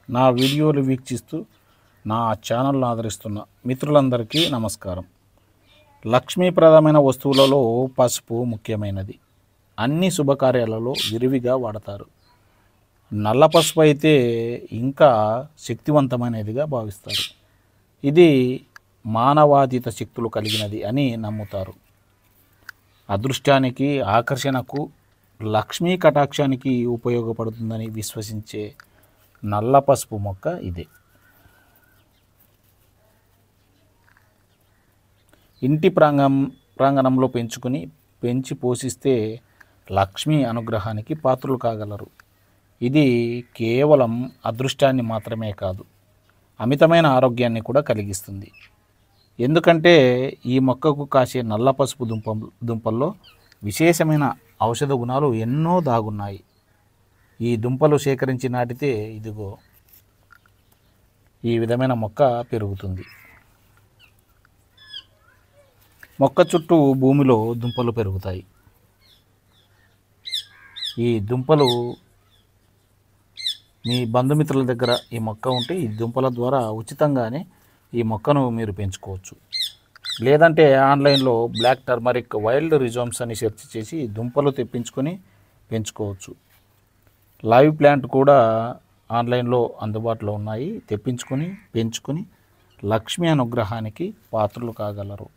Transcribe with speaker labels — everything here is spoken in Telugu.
Speaker 1: నా వీడియోలు వీక్షిస్తూ నా ఛానల్ను ఆదరిస్తున్న మిత్రులందరికీ నమస్కారం. లక్ష్మీప్రదమైన వస్తువులలో పసుపు ముఖ్యమైనది. అన్ని శుభకార్యాలలో విరివిగా వాడతారు. నల్ల పసుపు అయితే ఇంకా శక్తివంతమైనదిగా భావిస్తారు. ఇది మానవాతీత శక్తులు కలిగినది అని నమ్ముతారు. అదృష్టానికి, ఆకర్షణకు, లక్ష్మీ కటాక్షానికి ఉపయోగపడుతుందని విశ్వసించే నల్ల పసుపు మొక్క ఇదే. ఇంటి ప్రాంగణంలో పెంచి పోషిస్తే లక్ష్మీ అనుగ్రహానికి పాత్రలు కాగలరు. ఇది కేవలం అదృష్టాన్ని మాత్రమే కాదు, అమితమైన ఆరోగ్యాన్ని కూడా కలిగిస్తుంది. ఎందుకంటే ఈ మొక్కకు కాసే నల్ల పసుపు దుంపల్లో విశేషమైన ఔషధ గుణాలు ఎన్నో దాగున్నాయి. ఈ దుంపలు సేకరించి నాటితే ఇదిగో ఈ విధమైన మొక్క పెరుగుతుంది. మొక్క చుట్టూ భూమిలో దుంపలు పెరుగుతాయి. ఈ దుంపలు మీ బంధుమిత్రుల దగ్గర ఈ మొక్క ఉంటే ఈ దుంపల ద్వారా ఉచితంగానే ఈ మొక్కను మీరు పెంచుకోవచ్చు. లేదంటే ఆన్లైన్లో బ్లాక్ టర్మరిక్ వైల్డ్ రిజోమ్స్ అని సెర్చ్ చేసి దుంపలు తెప్పించుకొని పెంచుకోవచ్చు. లైవ్ ప్లాంట్ కూడా ఆన్లైన్లో అందుబాటులో ఉన్నాయి. తెప్పించుకొని పెంచుకొని లక్ష్మీ అనుగ్రహానికి పాత్రలు కాగలరు.